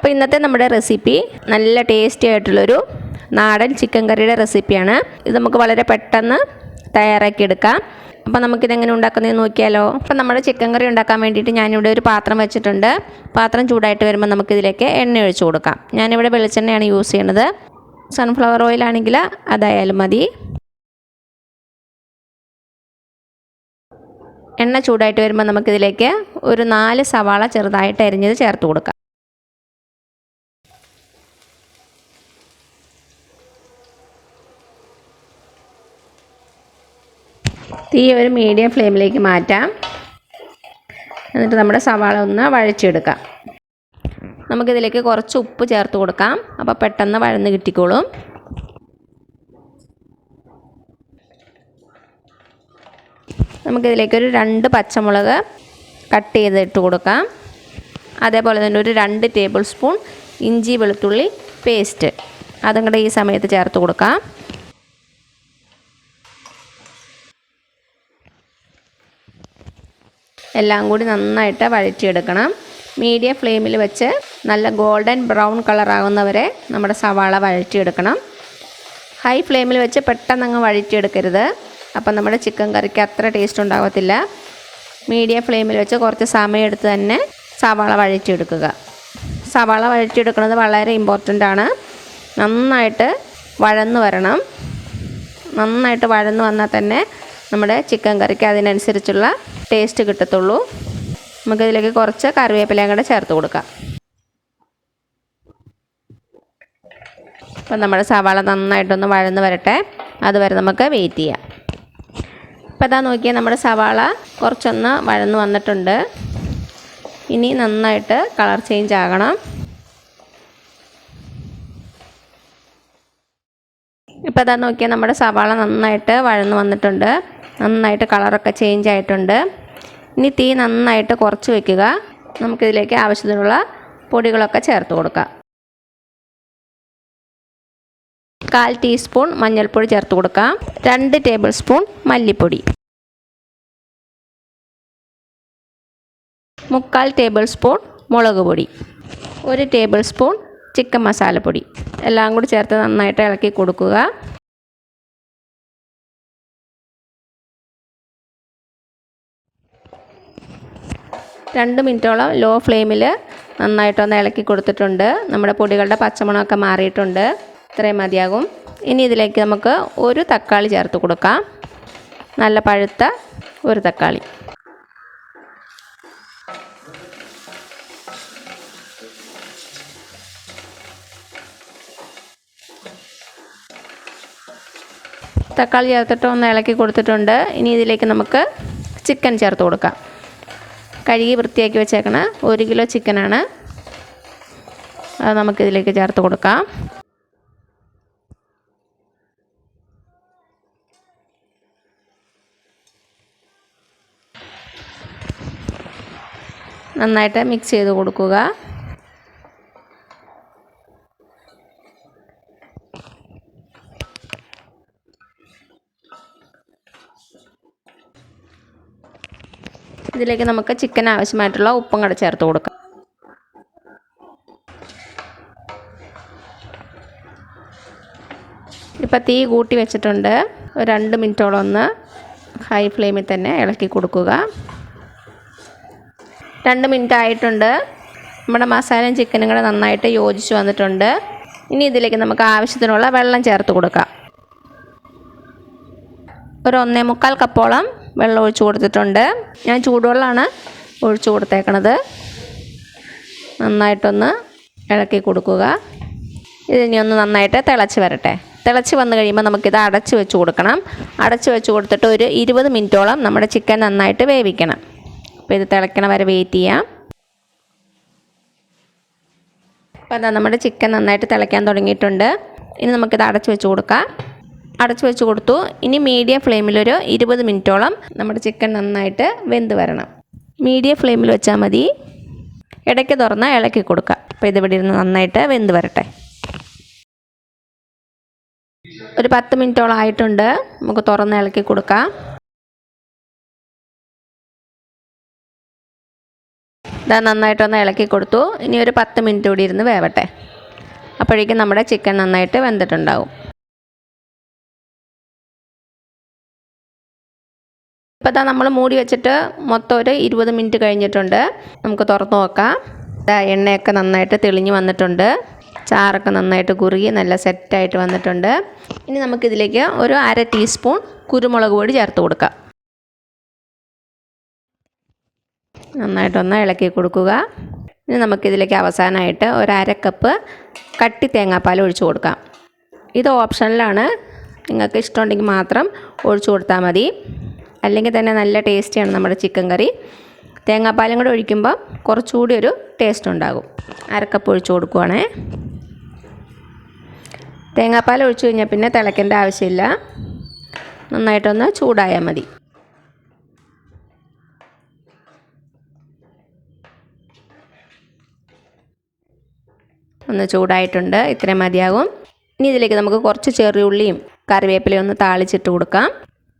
അപ്പോൾ ഇന്നത്തെ നമ്മുടെ റെസിപ്പി നല്ല ടേസ്റ്റി ആയിട്ടുള്ളൊരു നാടൻ ചിക്കൻ കറിയുടെ റെസിപ്പിയാണ്. ഇത് നമുക്ക് വളരെ പെട്ടെന്ന് തയ്യാറാക്കിയെടുക്കാം. അപ്പോൾ നമുക്കിതെങ്ങനെ ഉണ്ടാക്കുന്നതെന്ന് നോക്കിയാലോ. അപ്പോൾ നമ്മുടെ ചിക്കൻ കറി ഉണ്ടാക്കാൻ വേണ്ടിയിട്ട് ഞാനിവിടെ ഒരു പാത്രം വെച്ചിട്ടുണ്ട്. പാത്രം ചൂടായിട്ട് വരുമ്പോൾ നമുക്കിതിലേക്ക് എണ്ണ ഒഴിച്ചു കൊടുക്കാം. ഞാനിവിടെ വെളിച്ചെണ്ണയാണ് യൂസ് ചെയ്യുന്നത്. സൺഫ്ലവർ ഓയിലാണെങ്കിൽ അതായാലും മതി. എണ്ണ ചൂടായിട്ട് വരുമ്പോൾ നമുക്കിതിലേക്ക് ഒരു 4 സവാള ചെറുതായിട്ട് അരിഞ്ഞത് ചേർത്ത് കൊടുക്കാം. തീ ഒരു മീഡിയം ഫ്ലെയിമിലേക്ക് മാറ്റാം. എന്നിട്ട് നമ്മുടെ സവാള ഒന്ന് വഴച്ചെടുക്കാം. നമുക്കിതിലേക്ക് കുറച്ച് ഉപ്പ് ചേർത്ത് കൊടുക്കാം. അപ്പോൾ പെട്ടെന്ന് വഴന്ന് കിട്ടിക്കോളും. നമുക്കിതിലേക്ക് ഒരു 2 പച്ചമുളക് കട്ട് ചെയ്തിട്ട് കൊടുക്കാം. അതേപോലെ തന്നെ ഒരു 2 ടേബിൾ സ്പൂൺ ഇഞ്ചി വെളുത്തുള്ളി പേസ്റ്റ് അതും കൂടെ ഈ സമയത്ത് ചേർത്ത് കൊടുക്കാം. എല്ലാം കൂടി നന്നായിട്ട് വഴറ്റിയെടുക്കണം. മീഡിയം ഫ്ലെയിമിൽ വെച്ച് നല്ല ഗോൾഡൻ ബ്രൗൺ കളറാകുന്നവരെ നമ്മുടെ സവാള വഴറ്റിയെടുക്കണം. ഹൈ ഫ്ലെയിമിൽ വെച്ച് പെട്ടെന്നങ്ങ് വഴറ്റിയെടുക്കരുത്. അപ്പം നമ്മുടെ ചിക്കൻ കറിക്ക് അത്ര ടേസ്റ്റ് ഉണ്ടാകത്തില്ല. മീഡിയം ഫ്ലെയിമിൽ വെച്ച് കുറച്ച് സമയം എടുത്ത് തന്നെ സവാള വഴറ്റിയെടുക്കുക. സവാള വഴറ്റിയെടുക്കുന്നത് വളരെ ഇമ്പോർട്ടൻ്റ് ആണ്. നന്നായിട്ട് വഴന്ന് വരണം. നന്നായിട്ട് വഴന്ന് വന്നാൽ തന്നെ നമ്മുടെ ചിക്കൻ കറിക്ക് അതിനനുസരിച്ചുള്ള ടേസ്റ്റ് കിട്ടത്തുള്ളൂ. നമുക്കിതിലേക്ക് കുറച്ച് കറിവേപ്പിലയും കൂടെ ചേർത്ത് കൊടുക്കാം. അപ്പം നമ്മുടെ സവാള നന്നായിട്ടൊന്ന് വഴന്ന് വരട്ടെ. അതുവരെ നമുക്ക് വെയിറ്റ് ചെയ്യാം. ഇപ്പോൾ അതാ നോക്കിയാൽ നമ്മുടെ സവാള കുറച്ചൊന്ന് വഴന്ന് വന്നിട്ടുണ്ട്. ഇനി നന്നായിട്ട് കളർ ചേഞ്ച് ആകണം. ഇപ്പോൾ അതാ നോക്കിയാൽ നമ്മുടെ സവാള നന്നായിട്ട് വഴന്ന് വന്നിട്ടുണ്ട്. നന്നായിട്ട് കളറൊക്കെ ചേഞ്ച് ആയിട്ടുണ്ട്. ഇനി തീ നന്നായിട്ട് കുറച്ച് വയ്ക്കുക. നമുക്കിതിലേക്ക് ആവശ്യത്തിനുള്ള പൊടികളൊക്കെ ചേർത്ത് കൊടുക്കാം. 1/4 ടീസ്പൂൺ മഞ്ഞൾപ്പൊടി ചേർത്ത് കൊടുക്കാം. 2 ടേബിൾ സ്പൂൺ മല്ലിപ്പൊടി, 3/4 ടേബിൾ സ്പൂൺ മുളക് പൊടി, 1 ടേബിൾ സ്പൂൺ ചിക്കൻ മസാലപ്പൊടി എല്ലാം കൂടി ചേർത്ത് നന്നായിട്ട് ഇളക്കി കൊടുക്കുക. രണ്ട് മിനിറ്റോളം ലോ ഫ്ലെയിമിൽ നന്നായിട്ടൊന്ന് ഇളക്കി കൊടുത്തിട്ടുണ്ട്. നമ്മുടെ പൊടികളുടെ പച്ചമണമൊക്കെ മാറിയിട്ടുണ്ട്. ഇത്രയും മതിയാകും. ഇനി ഇതിലേക്ക് നമുക്ക് ഒരു തക്കാളി ചേർത്ത് കൊടുക്കാം. നല്ല പഴുത്ത ഒരു തക്കാളി. തക്കാളി ചേർത്തിട്ട് ഒന്ന് ഇളക്കി കൊടുത്തിട്ടുണ്ട്. ഇനി ഇതിലേക്ക് നമുക്ക് ചിക്കൻ ചേർത്ത് കൊടുക്കാം. കഴുകി വൃത്തിയാക്കി വെച്ചേക്കണ 1 കിലോ ചിക്കനാണ്. അത് നമുക്കിതിലേക്ക് ചേർത്ത് കൊടുക്കാം. നന്നായിട്ട് മിക്സ് ചെയ്ത് കൊടുക്കുക. ഇതിലേക്ക് നമുക്ക് ചിക്കൻ ആവശ്യമായിട്ടുള്ള ഉപ്പും കൂടെ ചേർത്ത് കൊടുക്കാം. ഇപ്പോൾ തീ കൂട്ടി വെച്ചിട്ടുണ്ട്. ഒരു 2 മിനിറ്റോളം ഒന്ന് ഹൈ ഫ്ലെയിമിൽ തന്നെ ഇളക്കി കൊടുക്കുക. 2 മിനിറ്റ് ആയിട്ടുണ്ട്. നമ്മുടെ മസാലയും ചിക്കനും കൂടെ നന്നായിട്ട് യോജിച്ച് വന്നിട്ടുണ്ട്. ഇനി ഇതിലേക്ക് നമുക്ക് ആവശ്യത്തിനുള്ള വെള്ളം ചേർത്ത് കൊടുക്കാം. ഒരു 1.25 കപ്പോളം വെള്ളം ഒഴിച്ച് കൊടുത്തിട്ടുണ്ട്. ഞാൻ ചൂടുവെള്ളമാണ് ഒഴിച്ച് കൊടുത്തേക്കണത്. നന്നായിട്ടൊന്ന് ഇളക്കി കൊടുക്കുക. ഇതിനി ഒന്ന് നന്നായിട്ട് തിളച്ച് വരട്ടെ. തിളച്ച് വന്നു കഴിയുമ്പോൾ നമുക്കിത് അടച്ച് വെച്ച് കൊടുക്കണം. അടച്ച് വെച്ച് കൊടുത്തിട്ട് ഒരു 20 മിനിറ്റോളം നമ്മുടെ ചിക്കൻ നന്നായിട്ട് വേവിക്കണം. അപ്പോൾ ഇത് തിളയ്ക്കണ വരെ വെയിറ്റ് ചെയ്യാം. അപ്പോൾ അതാ നമ്മുടെ ചിക്കൻ നന്നായിട്ട് തിളയ്ക്കാൻ തുടങ്ങിയിട്ടുണ്ട്. ഇനി നമുക്കിത് അടച്ച് വെച്ച് കൊടുക്കാം. അടച്ചു വെച്ച് കൊടുത്തു. ഇനി മീഡിയം ഫ്ലെയിമിലൊരു 20 മിനിറ്റോളം നമ്മുടെ ചിക്കൻ നന്നായിട്ട് വെന്ത് വരണം. മീഡിയം ഫ്ലെയിമിൽ വെച്ചാൽ മതി. ഇടയ്ക്ക് തുറന്ന് ഇളക്കി കൊടുക്കുക. അപ്പോൾ ഇതിവിടെ ഇരുന്ന് നന്നായിട്ട് വെന്ത് വരട്ടെ. ഒരു 10 മിനിറ്റോളം ആയിട്ടുണ്ട്. നമുക്ക് തുറന്ന് ഇളക്കി കൊടുക്കാം. ഇത് നന്നായിട്ടൊന്ന് ഇളക്കി കൊടുത്തു. ഇനി ഒരു 10 മിനിറ്റ് കൂടി ഇരുന്ന് വേവട്ടെ. അപ്പോഴേക്കും നമ്മുടെ ചിക്കൻ നന്നായിട്ട് വെന്തിട്ടുണ്ടാവും. ഇപ്പോൾ ഇതാ നമ്മൾ മൂടി വെച്ചിട്ട് മൊത്തം ഒരു 20 മിനിറ്റ് കഴിഞ്ഞിട്ടുണ്ട്. നമുക്ക് തുറന്ന് നോക്കാം. എണ്ണയൊക്കെ നന്നായിട്ട് തെളിഞ്ഞ് വന്നിട്ടുണ്ട്. ചാറൊക്കെ നന്നായിട്ട് കുറുകി നല്ല സെറ്റായിട്ട് വന്നിട്ടുണ്ട്. ഇനി നമുക്കിതിലേക്ക് ഒരു 1/2 ടീസ്പൂൺ കുരുമുളക് പൊടി ചേർത്ത് കൊടുക്കാം. നന്നായിട്ടൊന്ന് ഇളക്കി കൊടുക്കുക. ഇനി നമുക്കിതിലേക്ക് അവസാനമായിട്ട് ഒരു 1/2 കപ്പ് കട്ടി തേങ്ങാപ്പാൽ ഒഴിച്ചു കൊടുക്കാം. ഇത് ഓപ്ഷനിലാണ്, നിങ്ങൾക്ക് ഇഷ്ടമുണ്ടെങ്കിൽ മാത്രം ഒഴിച്ചു കൊടുത്താൽ മതി. അല്ലെങ്കിൽ തന്നെ നല്ല ടേസ്റ്റിയാണ് നമ്മുടെ ചിക്കൻ കറി. തേങ്ങാപ്പാലും കൂടെ ഒഴിക്കുമ്പോൾ കുറച്ചുകൂടി ഒരു ടേസ്റ്റ് ഉണ്ടാകും. 1/2 കപ്പ് ഒഴിച്ചു കൊടുക്കുവാണേ. തേങ്ങാപ്പാൽ ഒഴിച്ചു കഴിഞ്ഞാൽ പിന്നെ തിളയ്ക്കേണ്ട ആവശ്യമില്ല. നന്നായിട്ടൊന്ന് ചൂടായാൽ മതി. ഒന്ന് ചൂടായിട്ടുണ്ട്. ഇത്രയും മതിയാകും. ഇനി ഇതിലേക്ക് നമുക്ക് കുറച്ച് ചെറിയുള്ളിയും കറിവേപ്പിലയും ഒന്ന് താളിച്ചിട്ട് കൊടുക്കാം.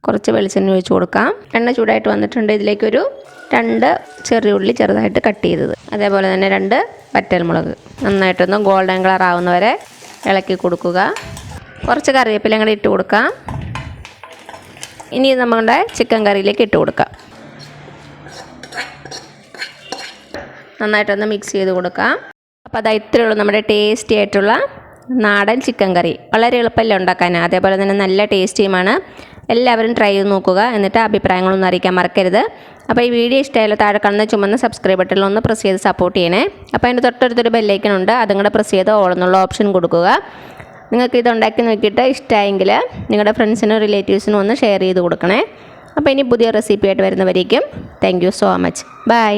കുറച്ച് വെളിച്ചെണ്ണ ഒഴിച്ച് കൊടുക്കാം. എണ്ണ ചൂടായിട്ട് വന്നിട്ടുണ്ട്. ഇതിലേക്കൊരു 2 ചെറിയുള്ളി ചെറുതായിട്ട് കട്ട് ചെയ്തത്, അതേപോലെ തന്നെ 2 വറ്റൽമുളക് നന്നായിട്ടൊന്ന് ഗോൾഡൻ കളർ ആവുന്നവരെ ഇളക്കി കൊടുക്കുക. കുറച്ച് കറിവേപ്പിലയും കൂടി ഇട്ട് കൊടുക്കാം. ഇനി നമ്മുടെ ചിക്കൻ കറിയിലേക്ക് ഇട്ട് കൊടുക്കാം. നന്നായിട്ടൊന്ന് മിക്സ് ചെയ്ത് കൊടുക്കാം. അപ്പോൾ അതാ ഇത്രയേ ഉള്ളൂ നമ്മുടെ ടേസ്റ്റി ആയിട്ടുള്ള നാടൻ ചിക്കൻ കറി. വളരെ എളുപ്പമല്ലേ ഉണ്ടാക്കാൻ, അതേപോലെ തന്നെ നല്ല ടേസ്റ്റിയുമാണ്. എല്ലാവരും ട്രൈ ചെയ്ത് നോക്കുക. എന്നിട്ട് അഭിപ്രായങ്ങളൊന്നും അറിയിക്കാൻ മറക്കരുത്. അപ്പോൾ ഈ വീഡിയോ ഇഷ്ടമായാലും താഴെ കാണുന്ന ചുമന്ന സബ്സ്ക്രൈബ് ബട്ടണിൽ ഒന്ന് പ്രസ് ചെയ്ത് സപ്പോർട്ട് ചെയ്യണേ. അപ്പോൾ അതിൻ്റെ തൊട്ടടുത്തൊരു ബെല്ലൈക്കൺ ഉണ്ട്, അതും കൂടെ പ്രസ് ചെയ്ത് ഓൾ എന്നുള്ള ഓപ്ഷൻ കൊടുക്കുക. നിങ്ങൾക്ക് ഇത് ഉണ്ടാക്കി നോക്കിയിട്ട് ഇഷ്ടമായെങ്കിൽ നിങ്ങളുടെ ഫ്രണ്ട്സിനും റിലേറ്റീവ്സിനും ഒന്ന് ഷെയർ ചെയ്ത് കൊടുക്കണേ. അപ്പോൾ ഇനി പുതിയ റെസിപ്പി ആയിട്ട് വരുന്നവരേക്കും thank you so much. By.